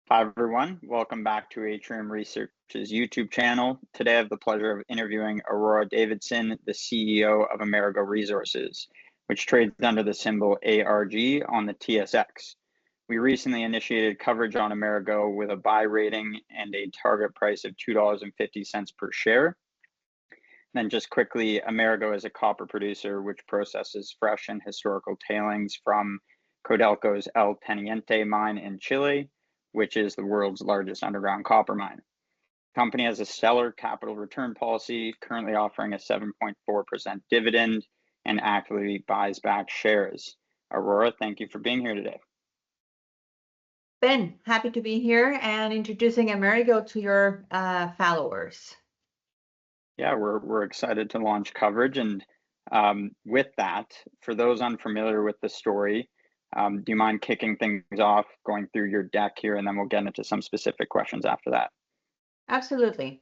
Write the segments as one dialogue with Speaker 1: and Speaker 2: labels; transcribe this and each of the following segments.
Speaker 1: Hi, everyone. Welcome back to Atrium Research's YouTube channel. Today, I have the pleasure of interviewing Aurora Davidson, the CEO of Amerigo Resources, which trades under the symbol ARG on the TSX. We recently initiated coverage on Amerigo with a buy rating and a target price of $2.50 per share. Then just quickly, Amerigo is a copper producer which processes fresh and historical tailings from Codelco's El Teniente mine in Chile, which is the world's largest underground copper mine. The company has a stellar capital return policy, currently offering a 7.4% dividend and actively buys back shares. Aurora, thank you for being here today.
Speaker 2: Ben, happy to be here and introducing Amerigo to your followers.
Speaker 1: Yeah, we're excited to launch coverage. And with that, for those unfamiliar with the story, do you mind kicking things off, going through your deck here, and then we'll get into some specific questions after that?
Speaker 2: Absolutely.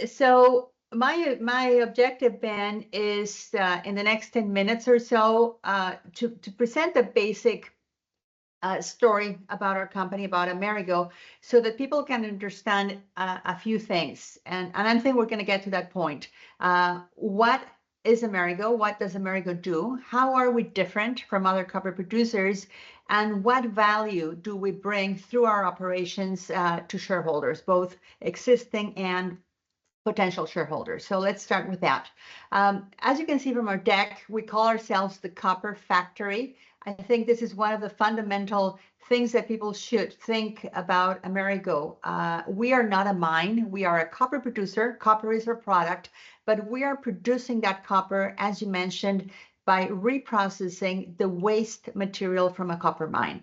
Speaker 2: So my objective, Ben, is in the next 10 minutes or so to present the basic story about our company, about Amerigo, so that people can understand a few things. And I think we're going to get to that point. What is Amerigo? What does Amerigo do? How are we different from other copper producers? And what value do we bring through our operations to shareholders, both existing and potential shareholders? So let's start with that. As you can see from our deck, we call ourselves the Copper Factory. I think this is one of the fundamental things that people should think about Amerigo. We are not a mine. We are a copper producer. Copper is our product, but we are producing that copper, as you mentioned, by reprocessing the waste material from a copper mine.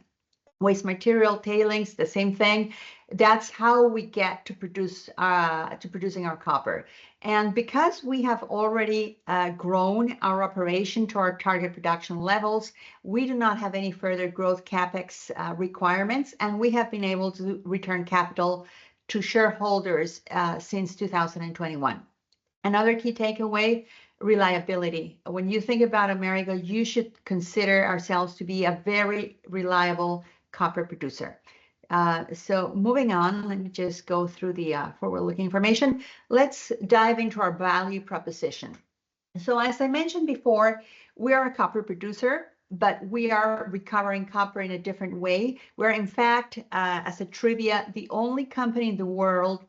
Speaker 2: Waste material, tailings, the same thing. That's how we get to producing our copper. And because we have already grown our operation to our target production levels, we do not have any further growth capex requirements, and we have been able to return capital to shareholders since 2021. Another key takeaway: reliability. When you think about Amerigo, you should consider ourselves to be a very reliable copper producer. So moving on, let me just go through the forward-looking information. Let's dive into our value proposition. So as I mentioned before, we are a copper producer, but we are recovering copper in a different way. We're, in fact, as a trivia, the only company in the world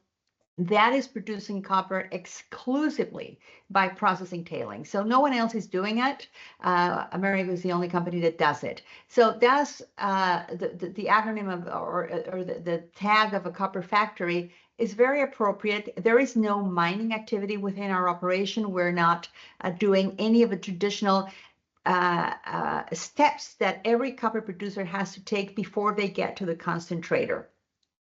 Speaker 2: that is producing copper exclusively by processing tailings. So no one else is doing it. Amerigo is the only company that does it. So that's the acronym of, or the tag of a copper factory is very appropriate. There is no mining activity within our operation. We're not doing any of the traditional steps that every copper producer has to take before they get to the concentrator.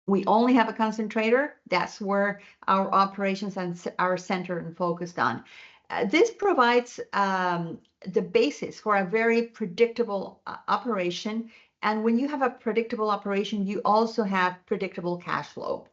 Speaker 2: We only have a concentrator. That's where our operations are centered and focused on. This provides the basis for a very predictable operation. And when you have a predictable operation, you also have predictable cash flow.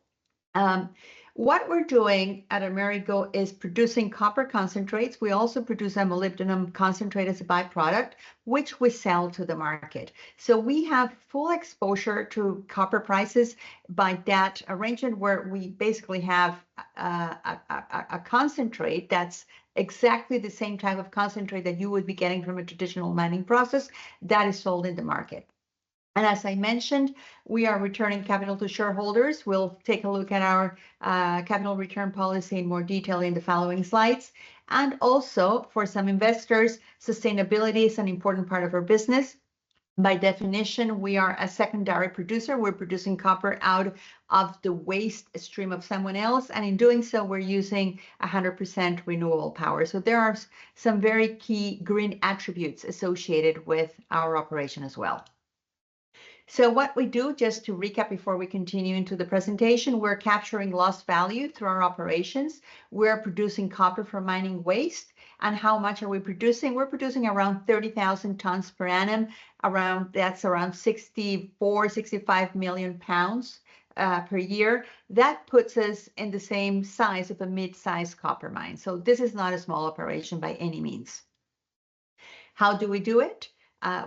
Speaker 2: What we're doing at Amerigo is producing copper concentrates. We also produce a molybdenum concentrate as a byproduct, which we sell to the market. So we have full exposure to copper prices by that arrangement, where we basically have a concentrate that's exactly the same type of concentrate that you would be getting from a traditional mining process that is sold in the market. And as I mentioned, we are returning capital to shareholders. We'll take a look at our capital return policy in more detail in the following slides. And also, for some investors, sustainability is an important part of our business. By definition, we are a secondary producer. We're producing copper out of the waste stream of someone else. And in doing so, we're using 100% renewable power. So there are some very key green attributes associated with our operation as well. So what we do, just to recap before we continue into the presentation, we're capturing lost value through our operations. We're producing copper from mining waste. And how much are we producing? We're producing around 30,000 tons per annum. That's around 65 million pounds per year. That puts us in the same size of a mid-sized copper mine. So this is not a small operation by any means. How do we do it?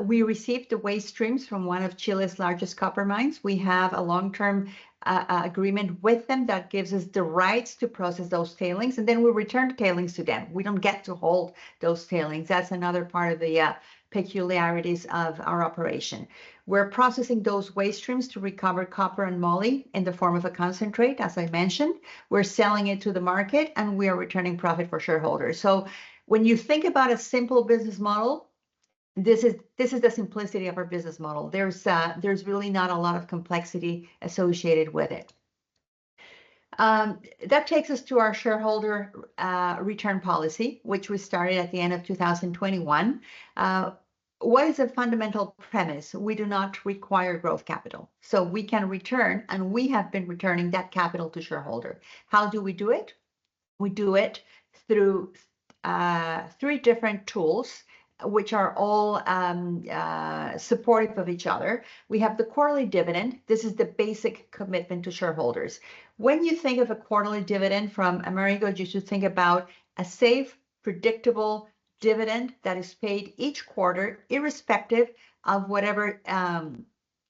Speaker 2: We received the waste streams from one of Chile's largest copper mines. We have a long-term agreement with them that gives us the rights to process those tailings, and then we return the tailings to them. We don't get to hold those tailings. That's another part of the peculiarities of our operation. We're processing those waste streams to recover copper and moly in the form of a concentrate, as I mentioned. We're selling it to the market, and we are returning profit for shareholders. So when you think about a simple business model, this is the simplicity of our business model. There's really not a lot of complexity associated with it. That takes us to our shareholder return policy, which we started at the end of 2021. What is a fundamental premise? We do not require growth capital, so we can return, and we have been returning that capital to shareholder. How do we do it? We do it through 3 different tools, which are all supportive of each other. We have the quarterly dividend. This is the basic commitment to shareholders. When you think of a quarterly dividend from Amerigo, you should think about a safe, predictable dividend that is paid each quarter, irrespective of whatever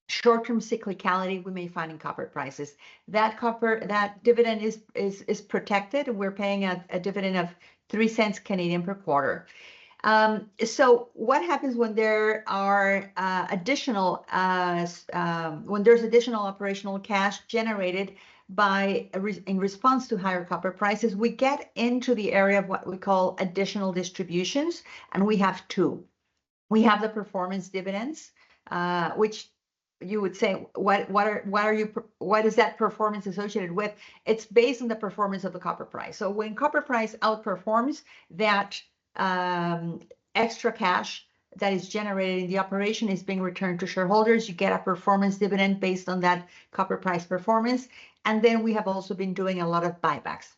Speaker 2: short-term cyclicality we may find in copper prices. That dividend is protected. We're paying a dividend of 3 cents Canadian per quarter. So what happens when there are additional operational cash generated in response to higher copper prices? We get into the area of what we call additional distributions, and we have 2. We have the performance dividends, which you would say, what is that performance associated with? It's based on the performance of the copper price. So when copper price outperforms, that extra cash that is generated in the operation is being returned to shareholders. You get a performance dividend based on that copper price performance. And then we have also been doing a lot of buybacks.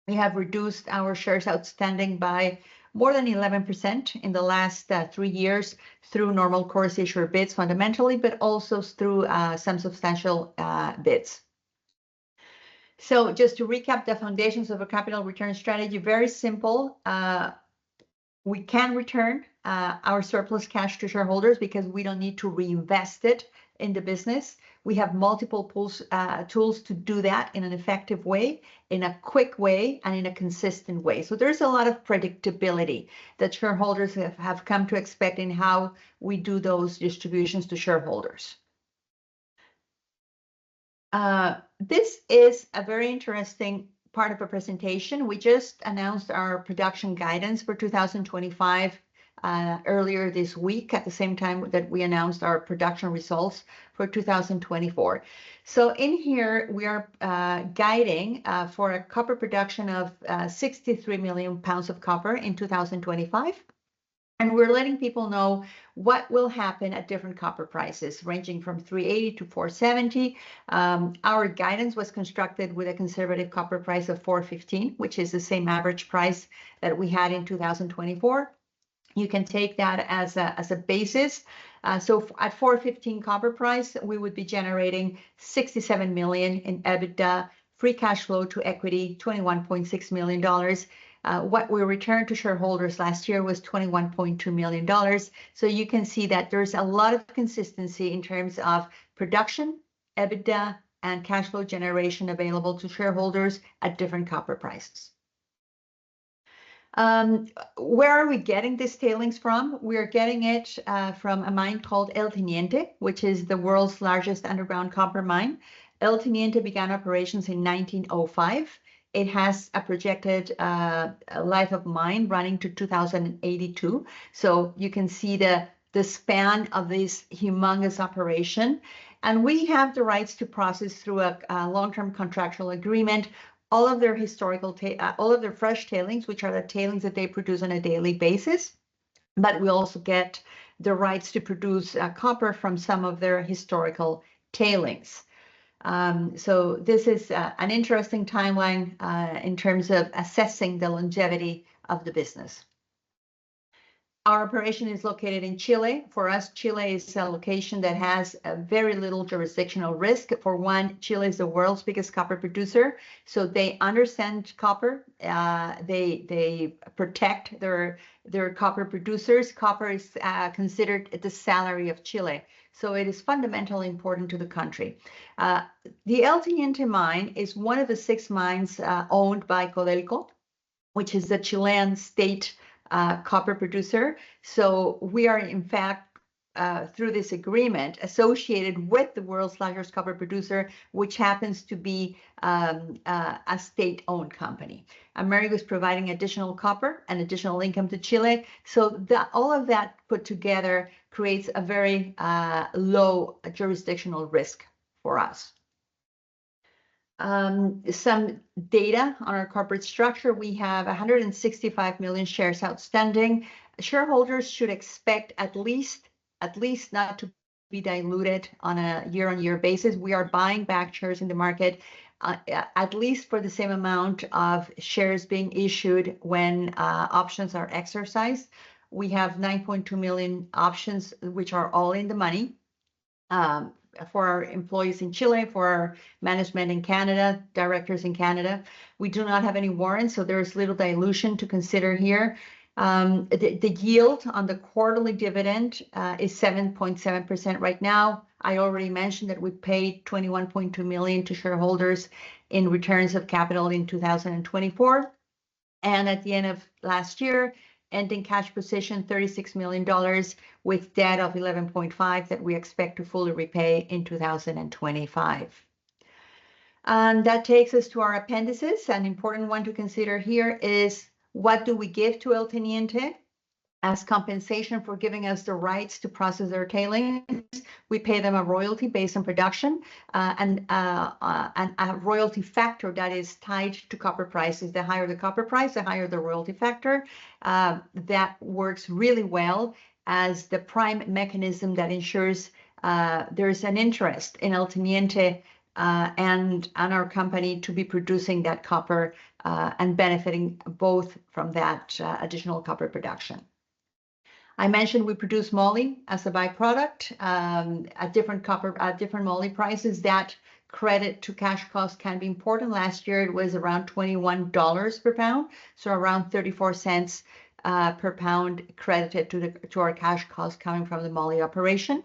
Speaker 2: We have reduced our shares outstanding by more than 11% in the last 3 years through normal course issuer bids fundamentally, but also through some substantial bids. So just to recap the foundations of a capital return strategy, very simple. We can return our surplus cash to shareholders because we don't need to reinvest it in the business. We have multiple tools to do that in an effective way, in a quick way, and in a consistent way. So there's a lot of predictability that shareholders have come to expect in how we do those distributions to shareholders. This is a very interesting part of a presentation. We just announced our production guidance for 2025 earlier this week, at the same time that we announced our production results for 2024. So in here, we are guiding for a copper production of 63 million pounds of copper in 2025. And we're letting people know what will happen at different copper prices, ranging from $3.80 to $4.70. Our guidance was constructed with a conservative copper price of $4.15, which is the same average price that we had in 2024. You can take that as a basis. So at $4.15 copper price, we would be generating $67 million in EBITDA, free cash flow to equity, $21.6 million. What we returned to shareholders last year was $21.2 million. So you can see that there's a lot of consistency in terms of production, EBITDA, and cash flow generation available to shareholders at different copper prices. Where are we getting this tailings from? We're getting it from a mine called El Teniente, which is the world's largest underground copper mine. El Teniente began operations in 1905. It has a projected life of mine running to 2082. So you can see the span of this humongous operation. And we have the rights to process through a long-term contractual agreement all of their all of their fresh tailings, which are the tailings that they produce on a daily basis. But we also get the rights to produce copper from some of their historical tailings. So this is an interesting timeline in terms of assessing the longevity of the business. Our operation is located in Chile. For us, Chile is a location that has a very little jurisdictional risk. For one, Chile is the world's biggest copper producer, so they understand copper. They protect their copper producers. Copper is considered the salary of Chile, so it is fundamentally important to the country. The El Teniente mine is one of the 6 mines owned by Codelco, which is the Chilean state copper producer. So we are, in fact, through this agreement, associated with the world's largest copper producer, which happens to be a state-owned company. Amerigo is providing additional copper and additional income to Chile. So all of that put together creates a very low jurisdictional risk for us. Some data on our corporate structure. We have 165 million shares outstanding. Shareholders should expect at least not to be diluted on a year-on-year basis. We are buying back shares in the market at least for the same amount of shares being issued when options are exercised. We have 9.2 million options, which are all in the money. For our employees in Chile, for our management in Canada, directors in Canada. We do not have any warrants, so there's little dilution to consider here. The yield on the quarterly dividend is 7.7% right now. I already mentioned that we paid 21.2 million to shareholders in returns of capital in 2024. And at the end of last year, ending cash position, $36 million with debt of 11.5 that we expect to fully repay in 2025. And that takes us to our appendices. An important one to consider here is, what do we give to El Teniente as compensation for giving us the rights to process their tailings? We pay them a royalty based on production and a royalty factor that is tied to copper prices. The higher the copper price, the higher the royalty factor. That works really well as the prime mechanism that ensures there's an interest in El Teniente and our company to be producing that copper and benefiting both from that additional copper production. I mentioned we produce moly as a byproduct at different moly prices. That credit to cash cost can be important. Last year it was around $21 per pound, so around 34 cents per pound credited to our cash cost coming from the moly operation.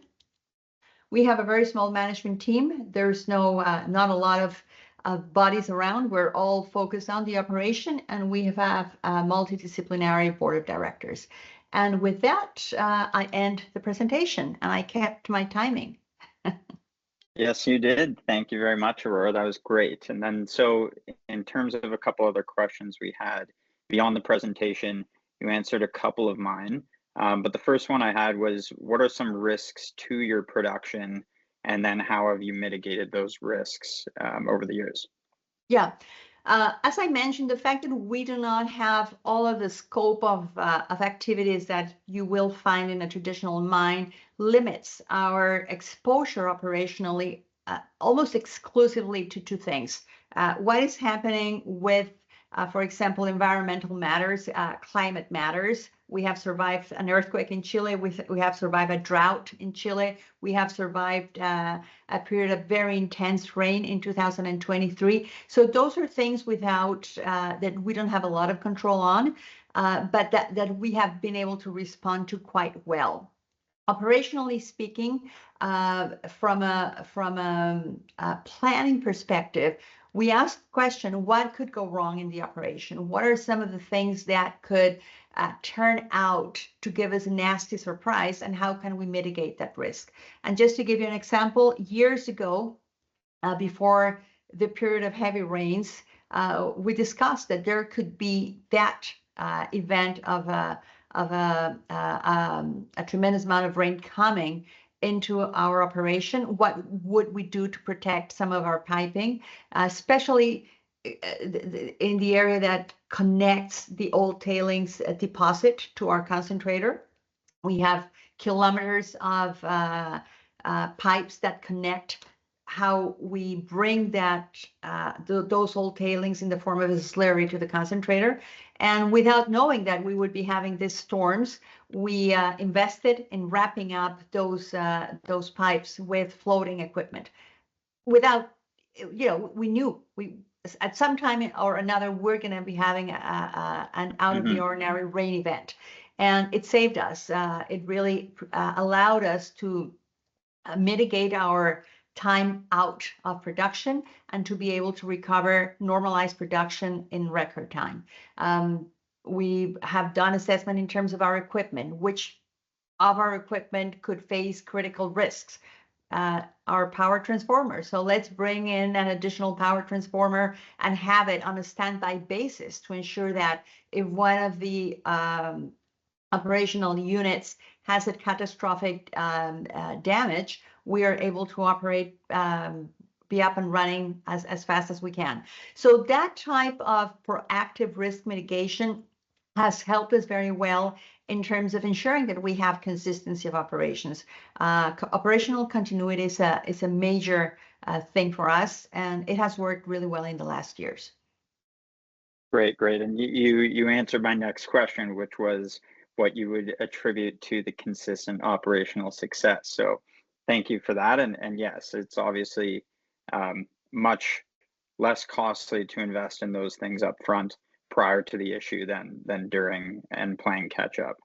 Speaker 2: We have a very small management team. There's not a lot of bodies around. We're all focused on the operation, and we have a multidisciplinary board of directors. And with that, I end the presentation, and I kept my timing.
Speaker 1: Yes, you did. Thank you very much, Aurora. That was great. And then, so in terms of a couple other questions we had beyond the presentation, you answered a couple of mine. But the first one I had was, what are some risks to your production? And then how have you mitigated those risks over the years?
Speaker 2: Yeah. As I mentioned, the fact that we do not have all of the scope of activities that you will find in a traditional mine limits our exposure operationally almost exclusively to 2 things. What is happening with, for example, environmental matters, climate matters. We have survived an earthquake in Chile. We have survived a drought in Chile. We have survived a period of very intense rain in 2023. So those are things that we don't have a lot of control on, but that we have been able to respond to quite well. Operationally speaking, from a planning perspective, we asked the question, what could go wrong in the operation? What are some of the things that could turn out to give us a nasty surprise, and how can we mitigate that risk? And just to give you an example, years ago, before the period of heavy rains, we discussed that there could be that event of a tremendous amount of rain coming into our operation. What would we do to protect some of our piping, especially in the area that connects the old tailings deposit to our concentrator? We have kilometers of pipes that connect how we bring that those old tailings in the form of a slurry to the concentrator. And without knowing that we would be having these storms, we invested in wrapping up those pipes with floating equipment. Without, we knew at some time or another we're going to be having an out of the ordinary rain event, and it saved us. It really allowed us to mitigate our time out of production and to be able to recover normalized production in record time. We have done assessment in terms of our equipment, which of our equipment could face critical risks. Our power transformer. So let's bring in an additional power transformer and have it on a standby basis to ensure that if one of the operational units has a catastrophic damage, we are able to operate, be up and running as fast as we can. So that type of proactive risk mitigation has helped us very well in terms of ensuring that we have consistency of operations. Operational continuity is a major thing for us, and it has worked really well in the last years.
Speaker 1: Great. And you answered my next question, which was what you would attribute to the consistent operational success. So thank you for that. And yes, it's obviously much less costly to invest in those things up front prior to the issue than during and playing catch up.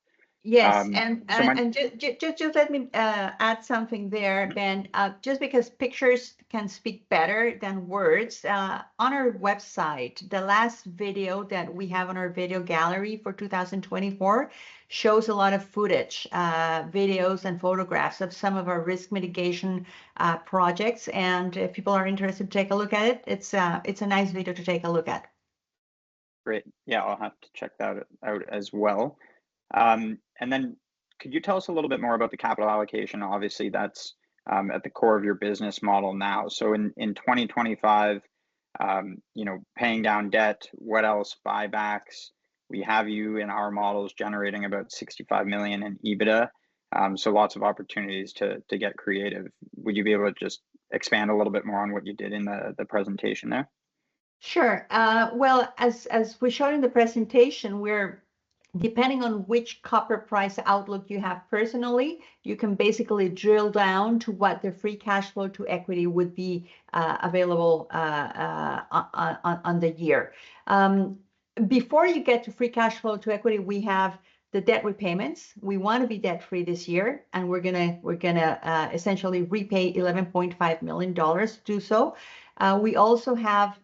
Speaker 2: Yes, and just let me add something there, Ben. Just because pictures can speak better than words, on our website, the last video that we have on our video gallery for 2024 shows a lot of footage, videos and photographs of some of our risk mitigation projects. And if people are interested to take a look at it, it's a nice video to take a look at.
Speaker 1: Great. Yeah, I'll have to check that out as well. And then could you tell us a little bit more about the capital allocation? Obviously, that's at the core of your business model now. So in 2025, paying down debt, what else? Buybacks. We have you in our models generating about 65 million in EBITDA. So lots of opportunities to get creative. Would you be able to just expand a little bit more on what you did in the presentation there?
Speaker 2: Sure. Well, as we showed in the presentation, we're depending on which copper price outlook you have personally, you can basically drill down to what the free cash flow to equity would be available on the year. Before you get to free cash flow to equity, we have the debt repayments. We want to be debt free this year, and we're gonna essentially repay $11.5 million to do so. We also have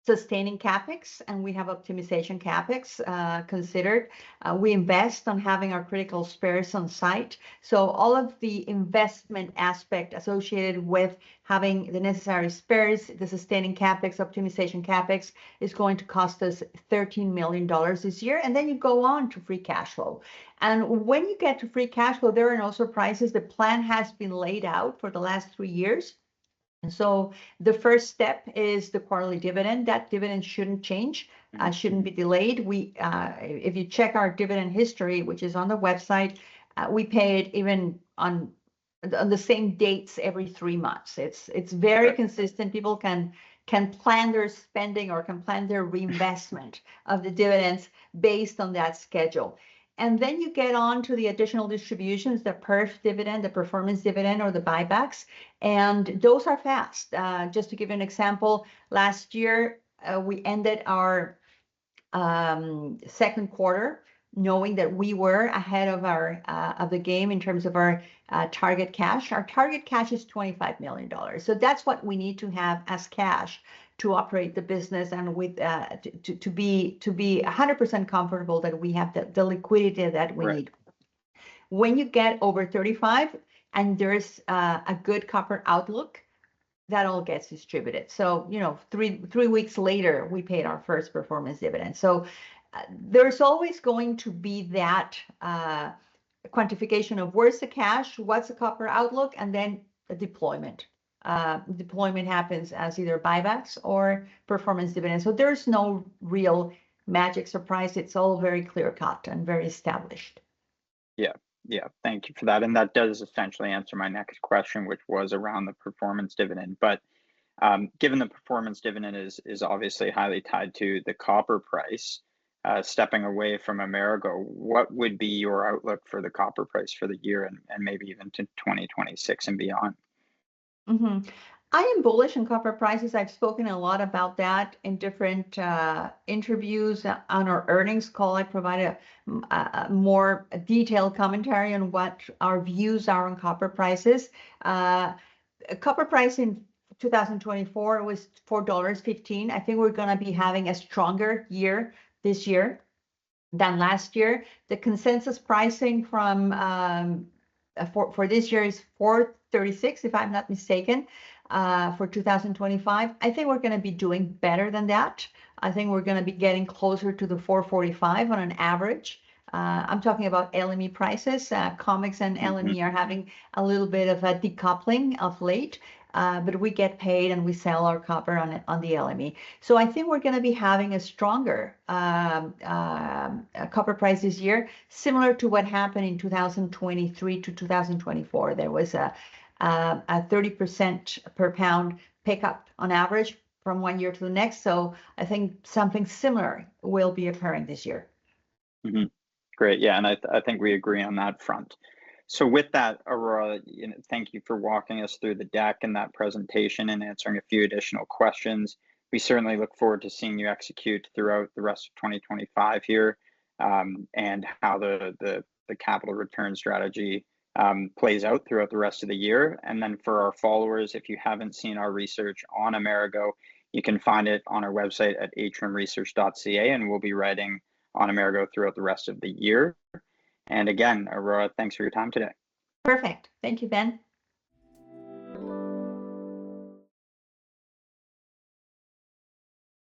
Speaker 2: sustaining capex, and we have optimization capex considered. We invest on having our critical spares on site. So all of the investment aspect associated with having the necessary spares, the sustaining capex, optimization capex is going to cost us $13 million this year. And then you go on to free cash flow. And when you get to free cash flow, there are no surprises. The plan has been laid out for the last 3 years. And so the first step is the quarterly dividend. That dividend shouldn't change, shouldn't be delayed. If you check our dividend history, which is on the website, we pay it even on the same dates every 3 months. It's very consistent. People can plan their spending or can plan their reinvestment of the dividends based on that schedule. And then you get on to the additional distributions, the perf dividend, the performance dividend, or the buybacks. And those are fast. Just to give you an example, last year, we ended our second quarter knowing that we were ahead of of the game in terms of our target cash. Our target cash is $25 million. So that's what we need to have as cash to operate the business and with to be 100% comfortable that we have the liquidity that we need. When you get over 35 and there's a good copper outlook, that all gets distributed. So, 3 weeks later, we paid our first performance dividend. So there's always going to be that quantification of where's the cash, what's the copper outlook, and then the deployment. Deployment happens as either buybacks or performance dividends. So there's no real magic surprise. It's all very clear cut and very established.
Speaker 1: Yeah, Yeah, thank you for that. And that does essentially answer my next question, which was around the performance dividend. But given the performance dividend is obviously highly tied to the copper price, stepping away from Amerigo, what would be your outlook for the copper price for the year and maybe even to 2026 and beyond?
Speaker 2: hmm I am bullish on copper prices. I've spoken a lot about that in different interviews on our earnings call. I provide a more detailed commentary on what our views are on copper prices. Copper price in 2024 was $4.15. I think we're going to be having a stronger year this year than last year. The consensus pricing from for this year is 436, if I'm not mistaken, for 2025. I think we're going to be doing better than that. I think we're going to be getting closer to the 445 on an average. I'm talking about LME prices. COMEX and LME are having a little bit of a decoupling of late, but we get paid and we sell our copper on the LME. So I think we're going to be having a stronger copper price this year, similar to what happened in 2023 to 2024. There was a 30% per pound pickup on average from one year to the next. So I think something similar will be occurring this year.
Speaker 1: Mm-hmm. Great. Yeah, and I think we agree on that front. So with that, Aurora, thank you for walking us through the deck and that presentation and answering a few additional questions. We certainly look forward to seeing you execute throughout the rest of 2025 here, and how the capital return strategy plays out throughout the rest of the year. And then for our followers, if you haven't seen our research on Amerigo, you can find it on our website at atriumresearch.ca, and we'll be writing on Amerigo throughout the rest of the year. And again, Aurora, thanks for your time today.
Speaker 2: Perfect. Thank you, Ben.